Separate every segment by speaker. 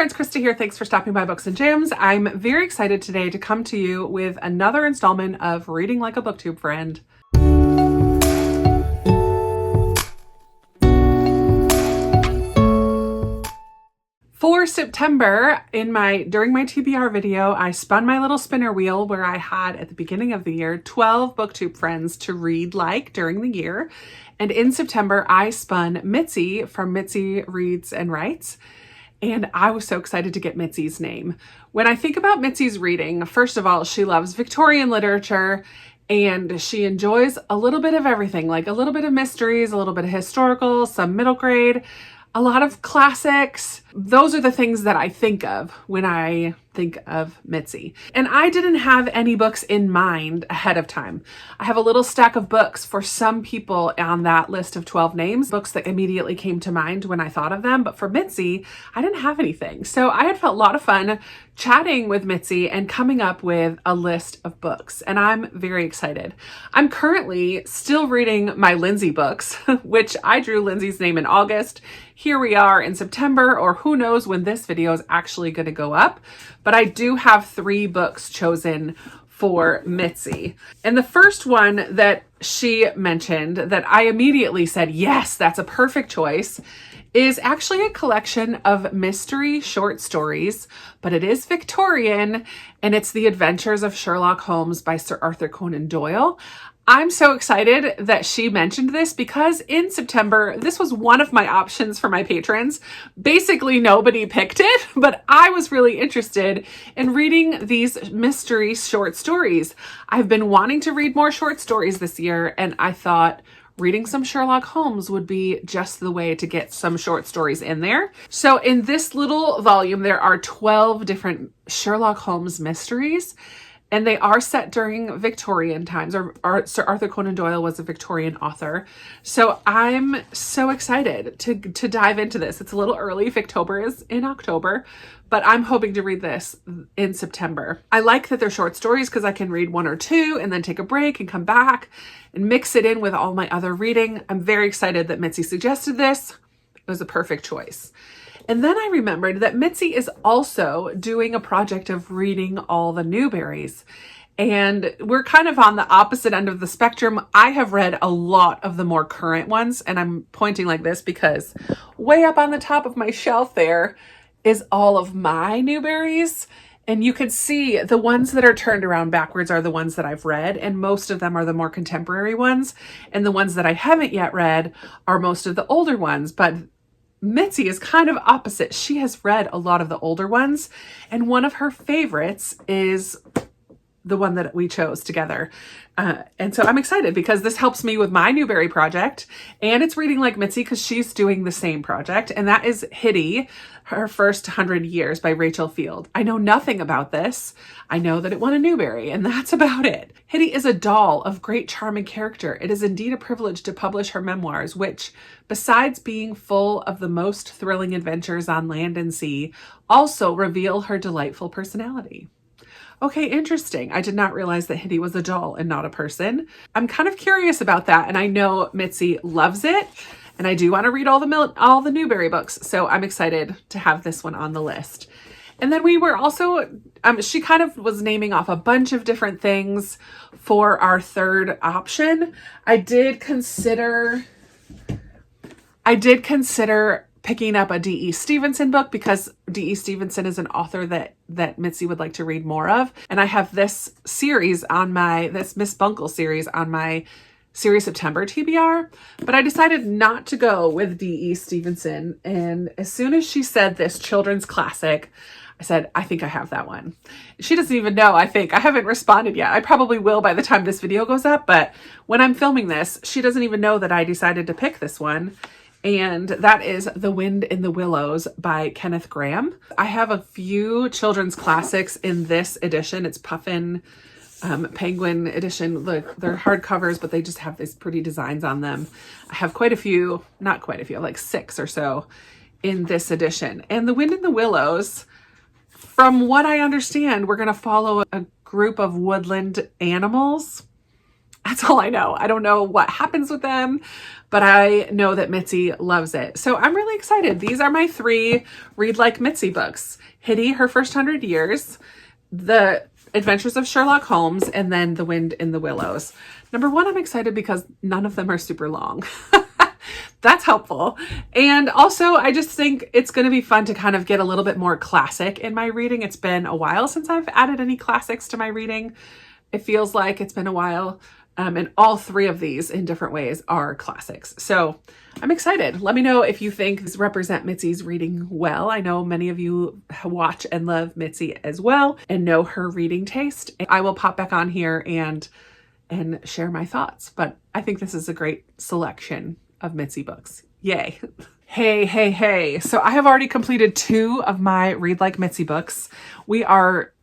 Speaker 1: friends, Krista here. Thanks for stopping by Books and Jams. I'm very excited today to come to you with another installment of Reading Like a BookTube Friend. For September, during my TBR video, I spun my little spinner wheel where I had at the beginning of the year 12 BookTube friends to read like during the year. And in September, I spun Mitzi from Mitsy Reads and Writes. And I was so excited to get Mitzi's name. When I think about Mitzi's reading, first of all, she loves Victorian literature and she enjoys a little bit of everything, like a little bit of mysteries, a little bit of historical, some middle grade, a lot of classics. Those are the things that I think of when I think of Mitzi. And I didn't have any books in mind ahead of time. I have a little stack of books for some people on that list of 12 names, books that immediately came to mind when I thought of them. But for Mitzi, I didn't have anything. So I had felt a lot of fun chatting with Mitzi and coming up with a list of books. And I'm very excited. I'm currently still reading my Lindsay books, which I drew Lindsay's name in August. Here we are in September, or who knows when this video is actually going to go up. But I do have 3 books chosen for Mitzi. And the first one that she mentioned that I immediately said, yes, that's a perfect choice, is actually a collection of mystery short stories, but it is Victorian, and it's The Adventures of Sherlock Holmes by Sir Arthur Conan Doyle. I'm so excited that she mentioned this because in September, this was one of my options for my patrons. Basically, nobody picked it, but I was really interested in reading these mystery short stories. I've been wanting to read more short stories this year, and I thought reading some Sherlock Holmes would be just the way to get some short stories in there. So in this little volume, there are 12 different Sherlock Holmes mysteries. And they are set during Victorian times, or Sir Arthur Conan Doyle was a Victorian author. So I'm so excited to dive into this. It's a little early. Victober is in October, but I'm hoping to read this in September. I like that they're short stories because I can read 1 or 2 and then take a break and come back and mix it in with all my other reading. I'm very excited that Mitzi suggested this. It was a perfect choice. And then I remembered that Mitzi is also doing a project of reading all the Newberries. And we're kind of on the opposite end of the spectrum. I have read a lot of the more current ones, and I'm pointing like this because way up on the top of my shelf there is all of my Newberries. And you can see the ones that are turned around backwards are the ones that I've read, and most of them are the more contemporary ones. And the ones that I haven't yet read are most of the older ones, but Mitzi is kind of opposite. She has read a lot of the older ones, and one of her favorites is the one that we chose together. And so I'm excited because this helps me with my Newbery project, and it's reading like Mitzi because she's doing the same project, and that is Hitty, Her First 100 Years by Rachel Field. I know nothing about this. I know that it won a Newbery, and that's about it. Hitty is a doll of great charm and character. It is indeed a privilege to publish her memoirs, which, besides being full of the most thrilling adventures on land and sea, also reveal her delightful personality. Okay, interesting. I did not realize that Hitty was a doll and not a person. I'm kind of curious about that, and I know Mitzi loves it, and I do want to read all the Newbery books, so I'm excited to have this one on the list. And then we were also, she kind of was naming off a bunch of different things for our third option. I did consider picking up a D.E. Stevenson book because D.E. Stevenson is an author that Mitzi would like to read more of. And I have this series on this Miss Bunkle series on my Series September TBR, but I decided not to go with D.E. Stevenson. And as soon as she said this children's classic, I said, I think I have that one. She doesn't even know, I think. I haven't responded yet. I probably will by the time this video goes up, but when I'm filming this, she doesn't even know that I decided to pick this one. And that is The Wind in the Willows by Kenneth Grahame. I have a few children's classics in this edition. It's Puffin Penguin edition. Look, they're hardcovers, but they just have these pretty designs on them. I have quite a few, not quite a few, like 6 or so in this edition. And The Wind in the Willows, from what I understand, we're going to follow a group of woodland animals. That's all I know. I don't know what happens with them. but I know that Mitzi loves it. So I'm really excited. These are my 3 Read Like Mitzi books. Hitty, Her First 100 Years, The Adventures of Sherlock Holmes, and then The Wind in the Willows. Number 1, I'm excited because none of them are super long. That's helpful. And also, I just think it's going to be fun to kind of get a little bit more classic in my reading. It's been a while since I've added any classics to my reading. It feels like it's been a while. And all 3 of these in different ways are classics. So I'm excited. Let me know if you think these represent Mitzi's reading well. I know many of you watch and love Mitzi as well and know her reading taste. I will pop back on here and share my thoughts. But I think this is a great selection of Mitzi books. Yay. Hey. So I have already completed 2 of my Read Like Mitzi books. We are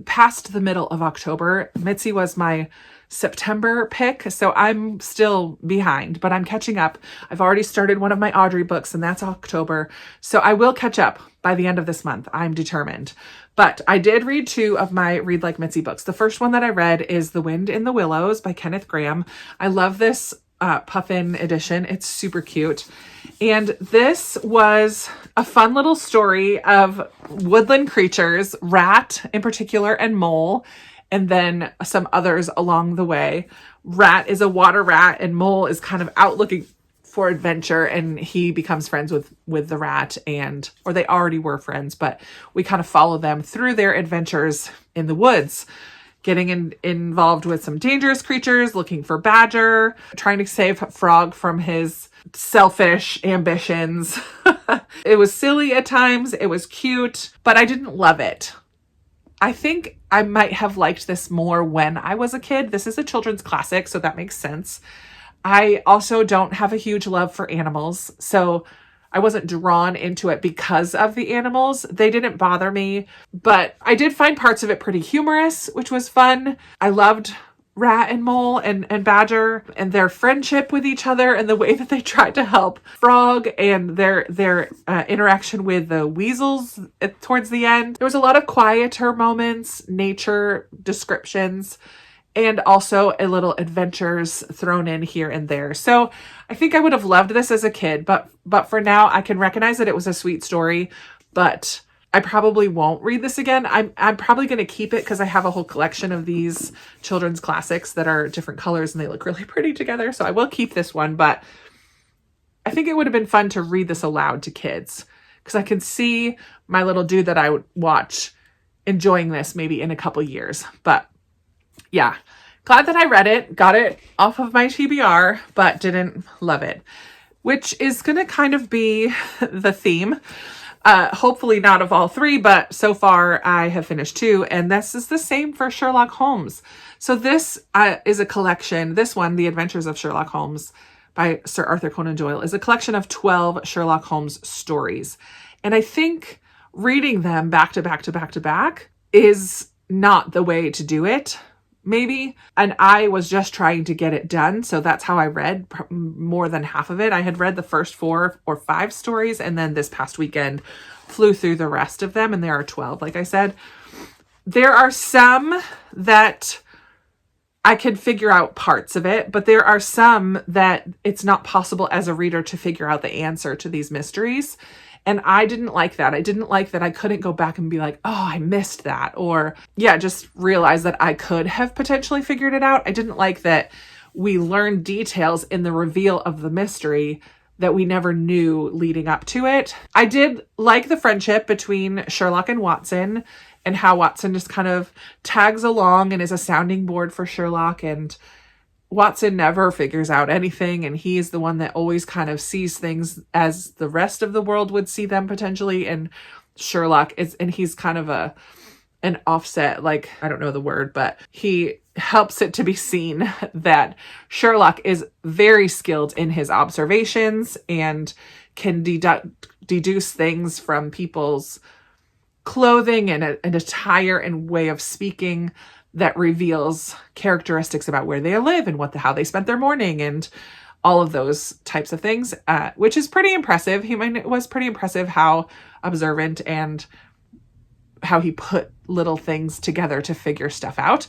Speaker 1: past the middle of October. Mitzi was my September pick, so I'm still behind, but I'm catching up. I've already started one of my Audrey books, and that's October. So I will catch up by the end of this month. I'm determined. But I did read 2 of my Read Like Mitzi books. The first one that I read is The Wind in the Willows by Kenneth Grahame. I love this puffin edition. It's super cute. And this was a fun little story of woodland creatures, rat in particular, and mole, and then some others along the way. Rat is a water rat, and mole is kind of out looking for adventure, and he becomes friends with the rat, or they already were friends, but we kind of follow them through their adventures in the woods, getting involved with some dangerous creatures, looking for Badger, trying to save Frog from his selfish ambitions. It was silly at times. It was cute, but I didn't love it. I think I might have liked this more when I was a kid. This is a children's classic, so that makes sense. I also don't have a huge love for animals, so I wasn't drawn into it because of the animals. They didn't bother me, but I did find parts of it pretty humorous, which was fun. I loved Rat and Mole and Badger and their friendship with each other and the way that they tried to help Frog and their interaction with the weasels towards the end. There was a lot of quieter moments, nature descriptions, and also a little adventures thrown in here and there. So I think I would have loved this as a kid, but for now I can recognize that it was a sweet story, but I probably won't read this again. I'm probably going to keep it because I have a whole collection of these children's classics that are different colors and they look really pretty together. So I will keep this one, but I think it would have been fun to read this aloud to kids because I can see my little dude that I would watch enjoying this maybe in a couple years. But yeah, glad that I read it, got it off of my TBR, but didn't love it, which is going to kind of be the theme. Hopefully not of all 3, but so far I have finished 2, and this is the same for Sherlock Holmes. So this is a collection. This one, The Adventures of Sherlock Holmes by Sir Arthur Conan Doyle, is a collection of 12 Sherlock Holmes stories. And I think reading them back to back to back to back is not the way to do it, maybe. And I was just trying to get it done. So that's how I read more than half of it. I had read the first 4 or 5 stories, and then this past weekend flew through the rest of them. And there are 12, like I said. There are some that I could figure out parts of it, but there are some that it's not possible as a reader to figure out the answer to these mysteries. And I didn't like that. I didn't like that I couldn't go back and be like, oh, I missed that. Or yeah, just realize that I could have potentially figured it out. I didn't like that we learned details in the reveal of the mystery that we never knew leading up to it. I did like the friendship between Sherlock and Watson and how Watson just kind of tags along and is a sounding board for Sherlock, and Watson never figures out anything, and he's the one that always kind of sees things as the rest of the world would see them potentially, and Sherlock he's kind of an offset, like, I don't know the word, but he helps it to be seen that Sherlock is very skilled in his observations and can deduce things from people's clothing and attire and way of speaking that reveals characteristics about where they live and how they spent their morning and all of those types of things, which is pretty impressive. It was pretty impressive how observant and how he put little things together to figure stuff out.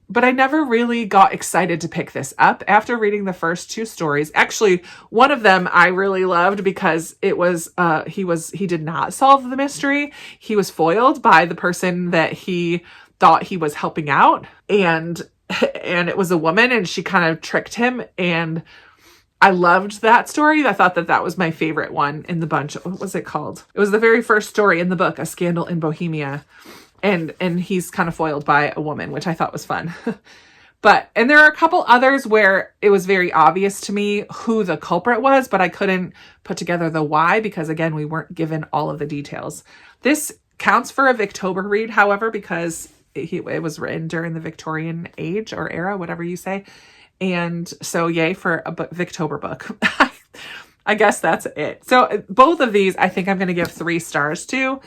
Speaker 1: but I never really got excited to pick this up after reading the first two stories. Actually, one of them I really loved because it was, he did not solve the mystery. He was foiled by the person that he thought he was helping out. And it was a woman, and she kind of tricked him. And I loved that story. I thought that that was my favorite one in the bunch. What was it called? It was the very first story in the book, A Scandal in Bohemia. And he's kind of foiled by a woman, which I thought was fun. And there are a couple others where it was very obvious to me who the culprit was, but I couldn't put together the why because, again, we weren't given all of the details. This counts for a Victober read, however, because it was written during the Victorian age or era, whatever you say. And so yay for a Victober book. I guess that's it. So both of these, I think I'm going to give 3 stars to.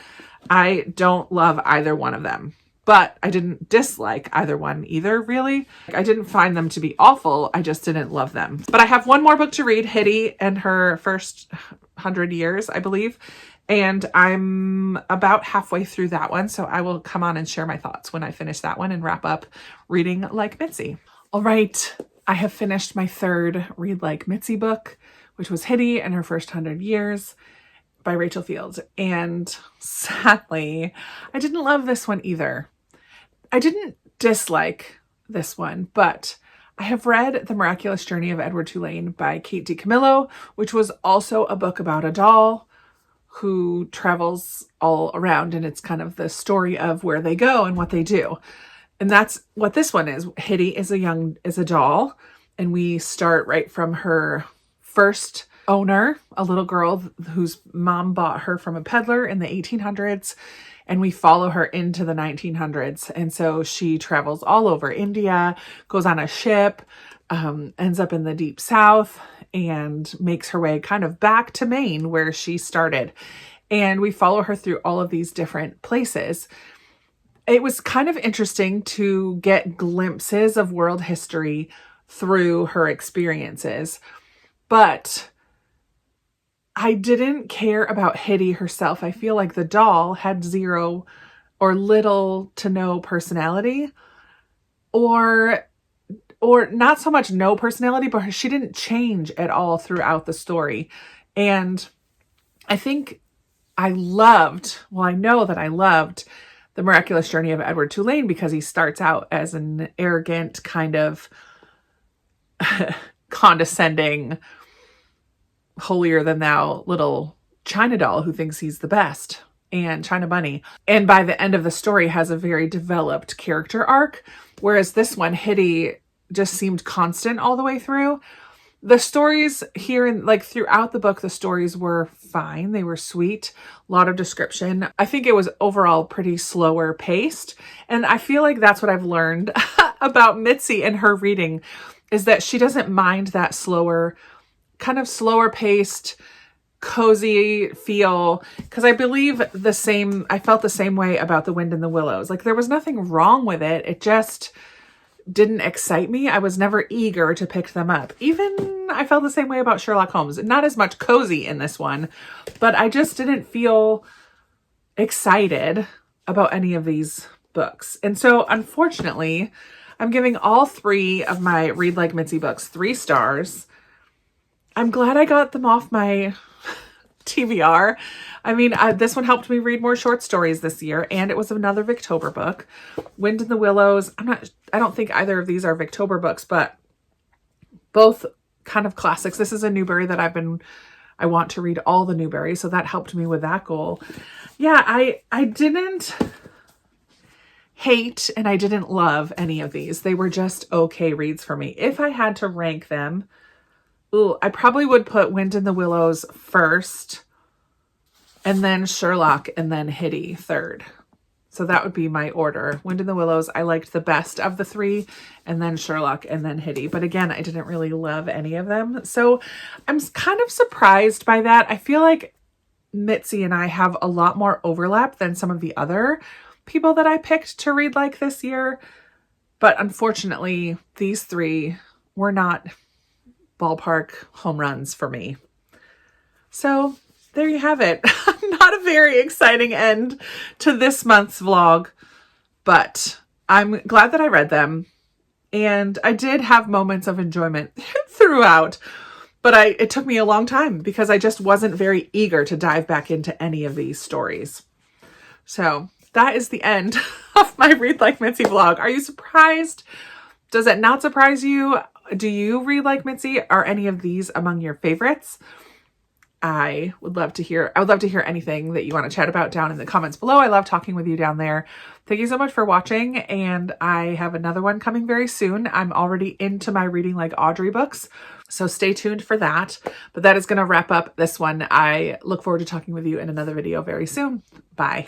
Speaker 1: I don't love either one of them, but I didn't dislike either one either, really. I didn't find them to be awful. I just didn't love them. But I have one more book to read, Hitty and her first 100 years, I believe. And I'm about halfway through that one. So I will come on and share my thoughts when I finish that one and wrap up reading like Mitzi. All right. I have finished my 3rd Read Like Mitzi book, which was Hitty and her first 100 years. By Rachel Fields. And sadly, I didn't love this one either. I didn't dislike this one, but I have read The Miraculous Journey of Edward Tulane by Kate DiCamillo, which was also a book about a doll who travels all around, and it's kind of the story of where they go and what they do. And that's what this one is. Hitty is a doll, and we start right from her first owner, a little girl whose mom bought her from a peddler in the 1800s, and we follow her into the 1900s. And so she travels all over India, goes on a ship, ends up in the deep south, and makes her way kind of back to Maine where she started. And we follow her through all of these different places. It was kind of interesting to get glimpses of world history through her experiences, but I didn't care about Hitty herself. I feel like the doll had zero or little to no personality, or not so much no personality, but she didn't change at all throughout the story. And I think I know that I loved The Miraculous Journey of Edward Tulane because he starts out as an arrogant, kind of condescending, holier than thou little China doll who thinks he's the best, and China Bunny. And by the end of the story has a very developed character arc. Whereas this one, Hitty, just seemed constant all the way through. The stories here throughout the book, the stories were fine. They were sweet. A lot of description. I think it was overall pretty slower paced. And I feel like that's what I've learned about Mitzi and her reading is that she doesn't mind that kind of slower paced, cozy feel. Because I felt the same way about The Wind in the Willows. Like there was nothing wrong with it. It just didn't excite me. I was never eager to pick them up. Even I felt the same way about Sherlock Holmes. Not as much cozy in this one, but I just didn't feel excited about any of these books. And so unfortunately, I'm giving all 3 of my Read Like Mitzi books 3 stars. I'm glad I got them off my TBR. I mean, this one helped me read more short stories this year, and it was another Victober book. Wind in the Willows. I don't think either of these are Victober books, but both kind of classics. This is a Newbery that I want to read all the Newbery, so that helped me with that goal. Yeah, I didn't hate and I didn't love any of these. They were just okay reads for me. If I had to rank them, I probably would put Wind in the Willows first, and then Sherlock, and then Hitty third. So that would be my order. Wind in the Willows, I liked the best of the 3, and then Sherlock, and then Hitty. But again, I didn't really love any of them. So I'm kind of surprised by that. I feel like Mitzi and I have a lot more overlap than some of the other people that I picked to read like this year. But unfortunately, these 3 were not ballpark home runs for me. So there you have it. Not a very exciting end to this month's vlog, but I'm glad that I read them. And I did have moments of enjoyment throughout, but it took me a long time because I just wasn't very eager to dive back into any of these stories. So that is the end of my Read Like Mitzi vlog. Are you surprised? Does it not surprise you? Do you read like Mitzi? Are any of these among your favorites? I would love to hear anything that you want to chat about down in the comments below. I love talking with you down there. Thank you so much for watching, and I have another one coming very soon. I'm already into my Reading Like Audrey books, so stay tuned for that. But that is going to wrap up this one. I look forward to talking with you in another video very soon. Bye.